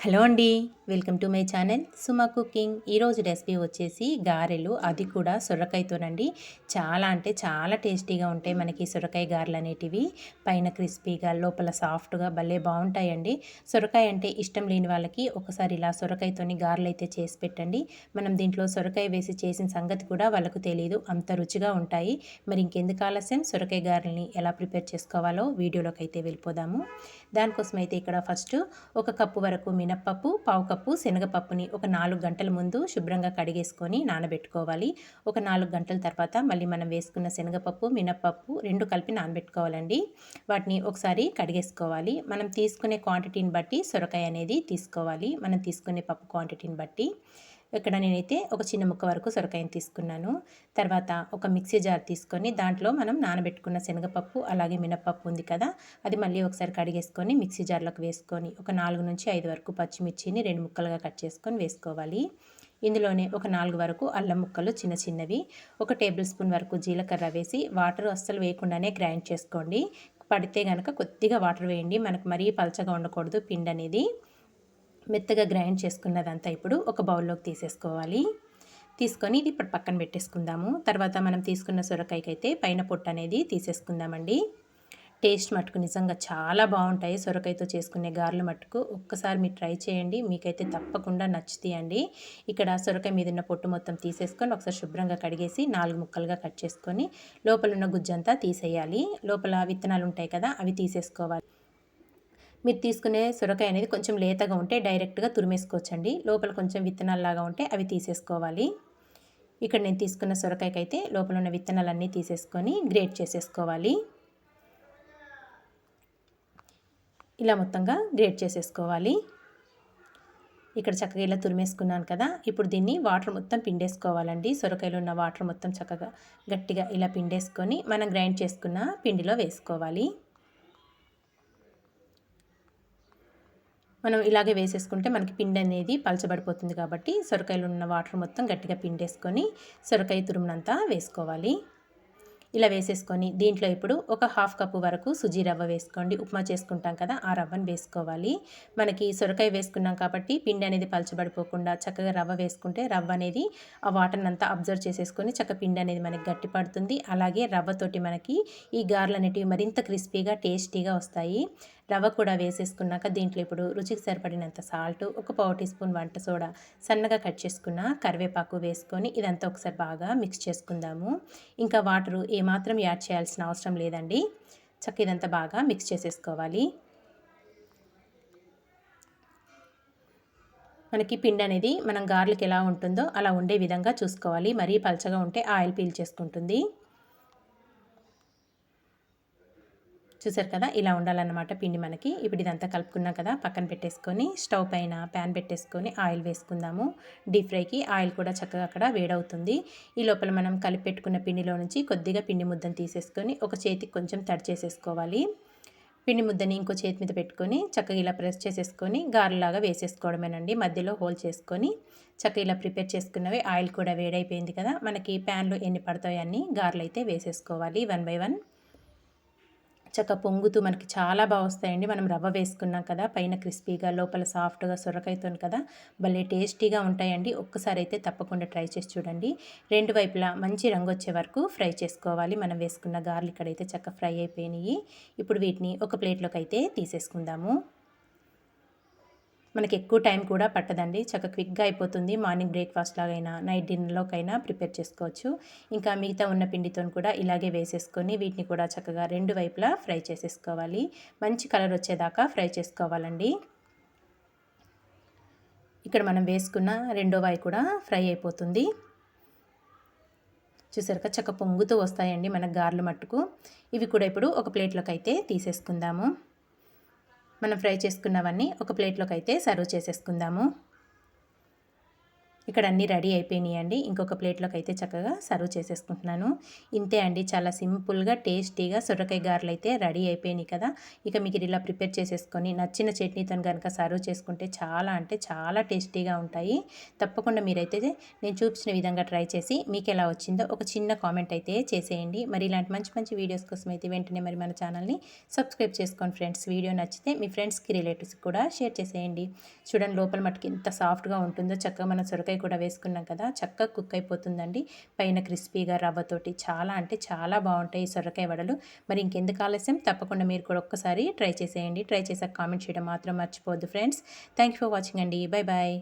Hello అండి, welcome to my channel Suma cooking. ఈరోజు recipe వచ్చేసి గారెలు, అది కూడా సొరకాయతోనండి. చాలా అంటే చాలా టేస్టీగా ఉంటాయి మనకి సొరకాయ గారెలు అనేటివి. పైన క్రిస్పీగా, లోపల సాఫ్ట్గా భలే బాగుంటాయండి. సొరకాయ అంటే ఇష్టం లేని వాళ్ళకి ఒకసారి ఇలా సొరకాయతోని గారెలు అయితే చేసి పెట్టండి. మనం దీంట్లో సొరకాయ వేసి చేసిన సంగతి కూడా వాళ్ళకు తెలియదు, అంత రుచిగా ఉంటాయి. మరి ఇంకెందుకు ఆలస్యం, సొరకాయ గారెల్ని ఎలా ప్రిపేర్ చేసుకోవాలో వీడియోలోకి అయితే వెళ్ళిపోదాము. దానికోసం అయితే ఇక్కడ ఫస్ట్ ఒక కప్పు వరకు మినప్పప్పు, పావు కప్పు శనగపప్పుని ఒక 4 గంటల ముందు శుభ్రంగా కడిగేసుకొని నానబెట్టుకోవాలి. ఒక 4 గంటల తర్వాత మళ్ళీ మనం వేసుకున్న శనగపప్పు, మినప్పప్పు 2 కలిపి నానబెట్టుకోవాలండి. వాటిని ఒకసారి కడిగేసుకోవాలి. మనం తీసుకునే క్వాంటిటీని బట్టి సొరకాయ అనేది తీసుకోవాలి. మనం తీసుకునే పప్పు క్వాంటిటీని బట్టి. ఇక్కడ నేనైతే ఒక చిన్న ముక్క వరకు సొరకాయని తీసుకున్నాను. తర్వాత ఒక మిక్సీ జార్ తీసుకొని దాంట్లో మనం నానబెట్టుకున్న శనగపప్పు అలాగే మినప్పప్పు ఉంది కదా, అది మళ్ళీ ఒకసారి కడిగేసుకొని మిక్సీ జార్లోకి వేసుకొని ఒక 4 నుంచి 5 వరకు పచ్చిమిర్చిని 2 ముక్కలుగా కట్ చేసుకొని వేసుకోవాలి. ఇందులోనే ఒక 4 వరకు అల్లం ముక్కలు చిన్న చిన్నవి, ఒక టేబుల్ స్పూన్ వరకు జీలకర్ర వేసి వాటర్ అస్సలు వేయకుండానే గ్రైండ్ చేసుకోండి. పడితే కనుక కొద్దిగా వాటర్ వేయండి, మనకు మరీ పలచగా ఉండకూడదు పిండి అనేది. మెత్తగా గ్రైండ్ చేసుకున్నదంతా ఇప్పుడు ఒక బౌల్లోకి తీసేసుకోవాలి. తీసుకొని ఇది ఇప్పుడు పక్కన పెట్టేసుకుందాము. తర్వాత మనం తీసుకున్న సొరకాయకి అయితే పైన పొట్టు అనేది తీసేసుకుందామండి. టేస్ట్ మట్టుకు నిజంగా చాలా బాగుంటాయి సొరకాయతో చేసుకునే గారెలు మట్టుకు. ఒక్కసారి మీరు ట్రై చేయండి, మీకైతే తప్పకుండా నచ్చుతాయండి. ఇక్కడ సొరకాయ మీద ఉన్న పొట్టు మొత్తం తీసేసుకొని ఒకసారి శుభ్రంగా కడిగేసి 4 ముక్కలుగా కట్ చేసుకొని లోపల ఉన్న గుజ్జంతా తీసేయాలి. లోపల విత్తనాలు ఉంటాయి కదా, అవి తీసేసుకోవాలి. మీరు తీసుకునే సొరకాయ అనేది కొంచెం లేతగా ఉంటే డైరెక్ట్గా తురిమేసుకోవచ్చండి. లోపల కొంచెం విత్తనాల్లాగా ఉంటే అవి తీసేసుకోవాలి. ఇక్కడ నేను తీసుకున్న సొరకాయకి అయితే లోపల ఉన్న విత్తనాలన్నీ తీసేసుకొని గ్రేట్ చేసేసుకోవాలి. ఇలా మొత్తంగా గ్రేట్ చేసేసుకోవాలి. ఇక్కడ చక్కగా ఇలా తురిమేసుకున్నాను కదా, ఇప్పుడు దీన్ని వాటర్ మొత్తం పిండేసుకోవాలండి. సొరకాయలో ఉన్న వాటర్ మొత్తం చక్కగా గట్టిగా ఇలా పిండేసుకొని మనం గ్రైండ్ చేసుకున్న పిండిలో వేసుకోవాలి. మనం ఇలాగే వేసేసుకుంటే మనకి పిండి అనేది పలచబడిపోతుంది కాబట్టి సొరకాయలో ఉన్న వాటర్ మొత్తం గట్టిగా పిండేసుకొని సొరకాయ తురుమునంతా వేసుకోవాలి. ఇలా వేసేసుకొని దీంట్లో ఇప్పుడు ఒక 1/2 కప్పు వరకు సుజీ రవ్వ వేసుకోండి. ఉప్మా చేసుకుంటాం కదా, ఆ రవ్వను వేసుకోవాలి. మనకి సొరకాయ వేసుకున్నాం కాబట్టి పిండి అనేది పలచబడిపోకుండా చక్కగా రవ్వ వేసుకుంటే రవ్వ అనేది ఆ వాటర్ని అంతా అబ్జర్వ్ చేసేసుకొని చక్క పిండి అనేది మనకి గట్టి పడుతుంది. అలాగే రవ్వతోటి మనకి ఈ గారెలు అనేటివి మరింత క్రిస్పీగా టేస్టీగా వస్తాయి. రవ్వ కూడా వేసేసుకున్నాక దీంట్లో ఇప్పుడు రుచికి సరిపడినంత సాల్ట్, ఒక పావు టీ స్పూన్ వంట సోడా, సన్నగా కట్ చేసుకున్న కరివేపాకు వేసుకొని ఇదంతా ఒకసారి బాగా మిక్స్ చేసుకుందాము. ఇంకా వాటరు ఏమాత్రం యాడ్ చేయాల్సిన అవసరం లేదండి. చక్క ఇదంతా బాగా మిక్స్ చేసేసుకోవాలి. మనకి పిండి అనేది మనం గారెలకు ఎలా ఉంటుందో అలా ఉండే విధంగా చూసుకోవాలి. మరీ పలచగా ఉంటే ఆయిల్ పీల్ చేసుకుంటుంది. చూసారు కదా, ఇలా ఉండాలన్నమాట పిండి మనకి. ఇప్పుడు ఇదంతా కలుపుకున్నాం కదా, పక్కన పెట్టేసుకొని స్టవ్ పైన ప్యాన్ పెట్టేసుకొని ఆయిల్ వేసుకుందాము. డీప్ ఫ్రైకి ఆయిల్ కూడా చక్కగా అక్కడ వేడవుతుంది. ఈ లోపల మనం కలిపి పెట్టుకున్న పిండిలో నుంచి కొద్దిగా పిండి ముద్దను తీసేసుకొని ఒక చేతికి కొంచెం తడి చేసేసుకోవాలి. పిండి ముద్దని ఇంకో చేతి మీద పెట్టుకొని చక్కగా ఇలా ప్రెస్ చేసేసుకొని గారెలాగా వేసేసుకోవడమేనండి. మధ్యలో హోల్ చేసుకొని చక్కగా ఇలా ప్రిపేర్ చేసుకున్నవి. ఆయిల్ కూడా వేడైపోయింది కదా, మనకి ప్యాన్లో ఎన్ని పడతాయో అన్ని గారెలు అయితే వేసేసుకోవాలి 1 బై 1. చక్కగా పొంగుతూ మనకి చాలా బాగా వస్తాయండి. మనం రవ్వ వేసుకున్నాం కదా, పైన క్రిస్పీగా లోపల సాఫ్ట్గా సొరకాయతో కదా, భలే టేస్టీగా ఉంటాయండి. ఒక్కసారి అయితే తప్పకుండా ట్రై చేసి చూడండి. 2 వైపులా మంచి రంగు వచ్చే వరకు ఫ్రై చేసుకోవాలి. మనం వేసుకున్న గార్లిక్ ఇక్కడైతే చక్కగా ఫ్రై అయిపోయినాయి. ఇప్పుడు వీటిని ఒక ప్లేట్లోకి అయితే తీసేసుకుందాము. మనకి ఎక్కువ టైం కూడా పట్టదండి, చక్కగా క్విక్గా అయిపోతుంది. మార్నింగ్ బ్రేక్ఫాస్ట్ లాగైనా నైట్ డిన్నర్లోకైనా ప్రిపేర్ చేసుకోవచ్చు. ఇంకా మిగతా ఉన్న పిండితో కూడా ఇలాగే వేసేసుకొని వీటిని కూడా చక్కగా 2 వైపులా ఫ్రై చేసేసుకోవాలి. మంచి కలర్ వచ్చేదాకా ఫ్రై చేసుకోవాలండి. ఇక్కడ మనం వేసుకున్న రెండో వాయి కూడా ఫ్రై అయిపోతుంది. చూసారుగా చక్కగా పొంగుతూ వస్తాయండి మన గారెలు మట్టుకు. ఇవి కూడా ఇప్పుడు ఒక ప్లేట్లోకి అయితే తీసేసుకుందాము. మనం ఫ్రై చేసుకున్నవన్నీ ఒక ప్లేట్లోకి అయితే సర్వ్ చేసేసుకుందాము. ఇక్కడ అన్నీ రెడీ అయిపోయినాయండి. ఇంకొక ప్లేట్లోకి అయితే చక్కగా సర్వ్ చేసేసుకుంటున్నాను. ఇంతే అండి, చాలా సింపుల్గా టేస్టీగా సొరకాయ గారెలు అయితే రెడీ అయిపోయినాయి కదా. ఇక మీకు ఇలా ప్రిపేర్ చేసేసుకొని నచ్చిన చట్నీతో కనుక సర్వ్ చేసుకుంటే చాలా అంటే చాలా టేస్టీగా ఉంటాయి. తప్పకుండా మీరైతే నేను చూపించిన విధంగా ట్రై చేసి మీకు ఎలా వచ్చిందో ఒక చిన్న కామెంట్ అయితే చేసేయండి. మరి ఇలాంటి మంచి మంచి వీడియోస్ కోసం అయితే వెంటనే మరి మన ఛానల్ని సబ్స్క్రైబ్ చేసుకోండి ఫ్రెండ్స్. వీడియో నచ్చితే మీ ఫ్రెండ్స్కి రిలేటివ్స్కి కూడా షేర్ చేసేయండి. చూడండి లోపల మట్టుకు ఎంత సాఫ్ట్గా ఉంటుందో. చక్కగా మనం సొరకాయ కూడా వేసుకున్నాం కదా, చక్కగా కుక్ అయిపోతుందండి. పైన క్రిస్పీగా రవ్వతోటి చాలా అంటే చాలా బాగుంటాయి ఈ సొరకాయ వడలు. మరి ఇంకెందుకు ఆలస్యం, తప్పకుండా మీరు కూడా ఒక్కసారి ట్రై చేసేయండి. ట్రై చేసాక కామెంట్ చేయడం మాత్రం మర్చిపోవద్దు friends. Thank you for watching అండి. Bye bye.